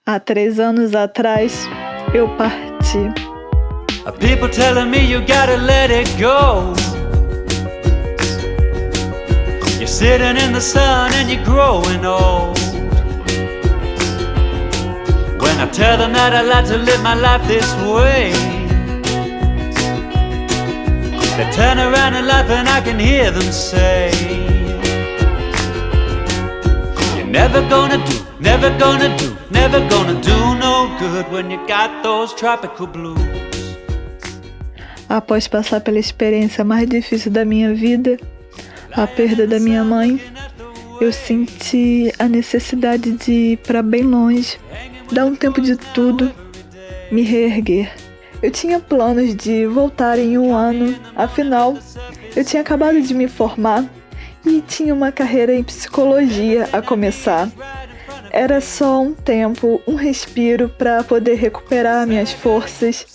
Há 3 anos atrás, eu parti. People telling me you gotta let it go. You're sitting in the sun and you're growing old. When I tell them that I like to live my life this way, they turn around and laugh and I can hear them say, you're never gonna do, never gonna do, never gonna do no good when you got those tropical blues. Após passar pela experiência mais difícil da minha vida, a perda da minha mãe, eu senti a necessidade de ir para bem longe, dar um tempo de tudo, me reerguer. Eu tinha planos de voltar em 1 ano, afinal, eu tinha acabado de me formar e tinha uma carreira em psicologia a começar. Era só um tempo, um respiro para poder recuperar minhas forças.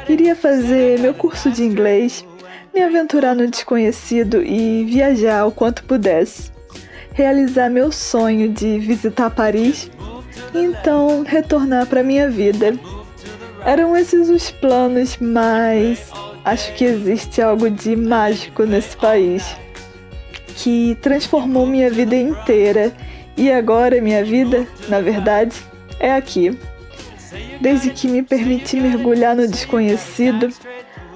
Iria fazer meu curso de inglês, me aventurar no desconhecido e viajar o quanto pudesse. Realizar meu sonho de visitar Paris e então retornar para minha vida. Eram esses os planos, mas acho que existe algo de mágico nesse país que transformou minha vida inteira. E agora minha vida, na verdade, é aqui. Desde que me permiti mergulhar no desconhecido,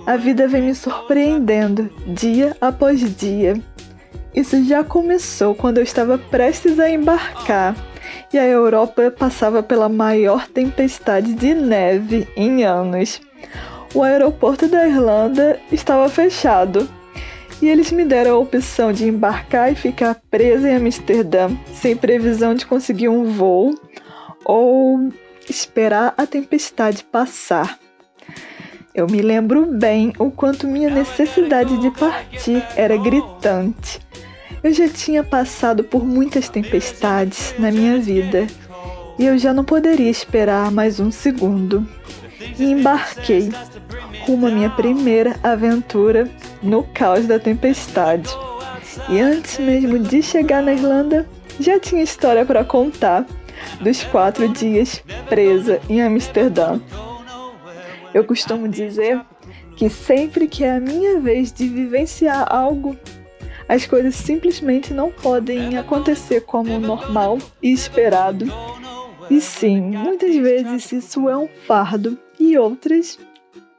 a vida vem me surpreendendo, dia após dia. Isso já começou quando eu estava prestes a embarcar e a Europa passava pela maior tempestade de neve em anos. O aeroporto da Irlanda estava fechado. E eles me deram a opção de embarcar e ficar presa em Amsterdã, sem previsão de conseguir um voo, ou esperar a tempestade passar. Eu me lembro bem o quanto minha necessidade de partir era gritante. Eu já tinha passado por muitas tempestades na minha vida, e eu já não poderia esperar mais um segundo. E embarquei rumo à minha primeira aventura no caos da tempestade. E antes mesmo de chegar na Irlanda, já tinha história para contar dos 4 dias presa em Amsterdã. Eu costumo dizer que sempre que é a minha vez de vivenciar algo, as coisas simplesmente não podem acontecer como normal e esperado. E sim, muitas vezes isso é um fardo e outras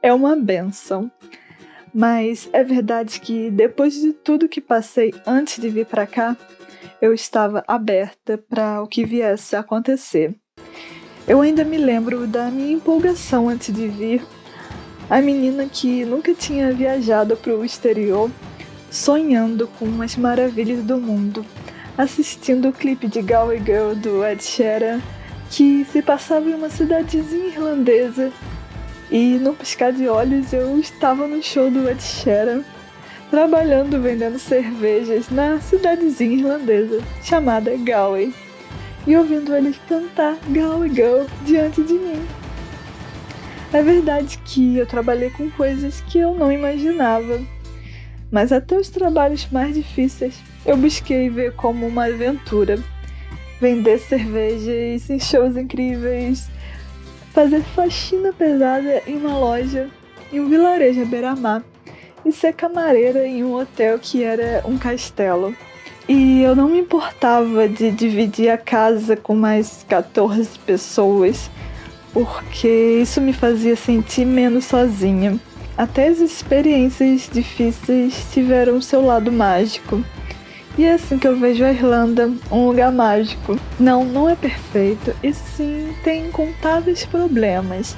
é uma bênção. Mas é verdade que depois de tudo que passei antes de vir para cá, eu estava aberta para o que viesse a acontecer. Eu ainda me lembro da minha empolgação antes de vir, a menina que nunca tinha viajado para o exterior, sonhando com as maravilhas do mundo, assistindo o clipe de Galway Girl do Ed Sheeran, que se passava em uma cidadezinha irlandesa, e no piscar de olhos eu estava no show do Ed Sheeran, trabalhando vendendo cervejas na cidadezinha irlandesa chamada Galway, e ouvindo eles cantar Galway Girl diante de mim. É verdade que eu trabalhei com coisas que eu não imaginava, mas até os trabalhos mais difíceis eu busquei ver como uma aventura. Vender cervejas em shows incríveis, fazer faxina pesada em uma loja, em um vilarejo à beira-mar, e ser camareira em um hotel que era um castelo. E eu não me importava de dividir a casa com mais 14 pessoas, porque isso me fazia sentir menos sozinha. Até as experiências difíceis tiveram seu lado mágico. E é assim que eu vejo a Irlanda, um lugar mágico. Não é perfeito, e sim tem incontáveis problemas.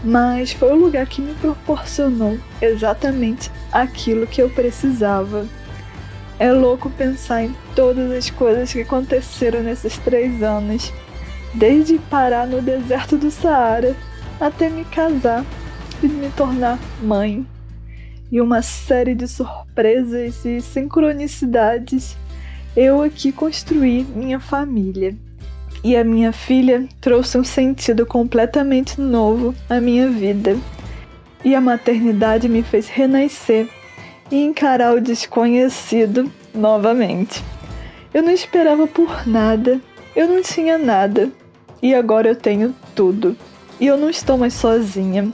Mas foi o lugar que me proporcionou exatamente aquilo que eu precisava. É louco pensar em todas as coisas que aconteceram nesses 3 anos. Desde parar no deserto do Saara, até me casar e me tornar mãe. E uma série de surpresas e sincronicidades, eu aqui construí minha família. E a minha filha trouxe um sentido completamente novo à minha vida. E a maternidade me fez renascer e encarar o desconhecido novamente. Eu não esperava por nada, eu não tinha nada. e agora eu tenho tudo. E eu não estou mais sozinha.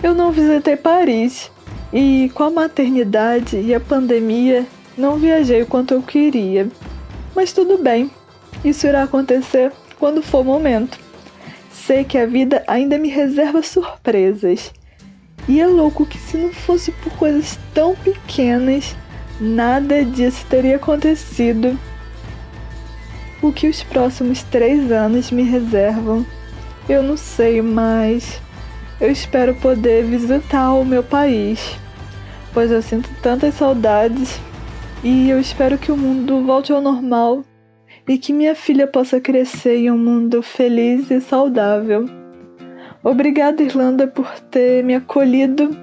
Eu não visitei Paris e com a maternidade e a pandemia não viajei o quanto eu queria. Mas tudo bem, isso irá acontecer quando for o momento. Sei que a vida ainda me reserva surpresas. E é louco que se não fosse por coisas tão pequenas, nada disso teria acontecido. O que os próximos 3 anos me reservam, eu não sei, mas eu espero poder visitar o meu país, pois eu sinto tantas saudades e eu espero que o mundo volte ao normal e que minha filha possa crescer em um mundo feliz e saudável. Obrigada, Irlanda, por ter me acolhido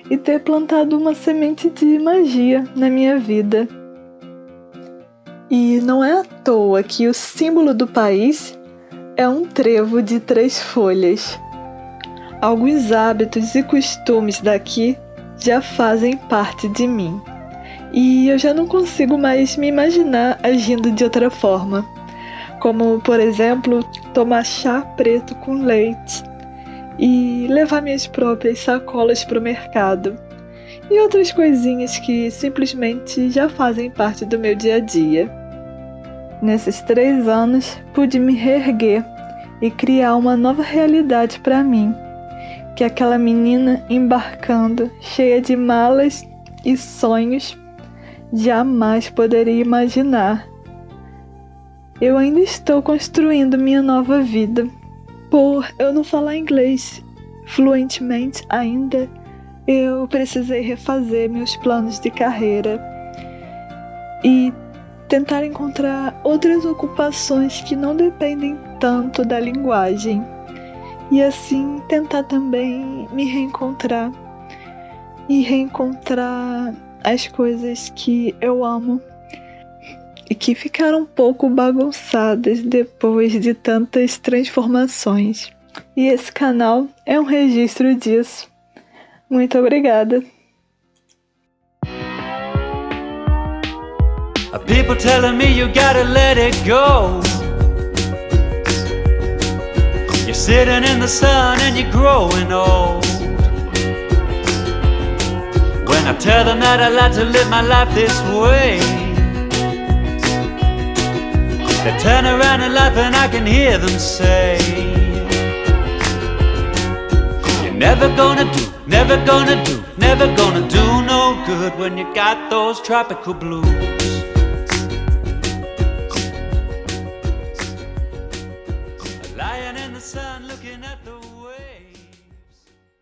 e ter plantado uma semente de magia na minha vida. E não é à toa que o símbolo do país é um trevo de 3 folhas. Alguns hábitos e costumes daqui já fazem parte de mim. E eu já não consigo mais me imaginar agindo de outra forma. Como, por exemplo, tomar chá preto com leite e levar minhas próprias sacolas para o mercado. E outras coisinhas que simplesmente já fazem parte do meu dia a dia. Nesses 3 anos, pude me reerguer e criar uma nova realidade para mim, que aquela menina embarcando, cheia de malas e sonhos, jamais poderia imaginar. Eu ainda estou construindo minha nova vida. Por eu não falar inglês fluentemente ainda, eu precisei refazer meus planos de carreira e tentar encontrar outras ocupações que não dependem tanto da linguagem. E assim tentar também me reencontrar e reencontrar as coisas que eu amo e que ficaram um pouco bagunçadas depois de tantas transformações. E esse canal é um registro disso. Muito obrigada! People telling me you gotta let it go. You're sitting in the sun and you're growing old. When I tell them that I like to live my life this way, they turn around and laugh and I can hear them say, you're never gonna do, never gonna do, never gonna do no good when you got those tropical blues.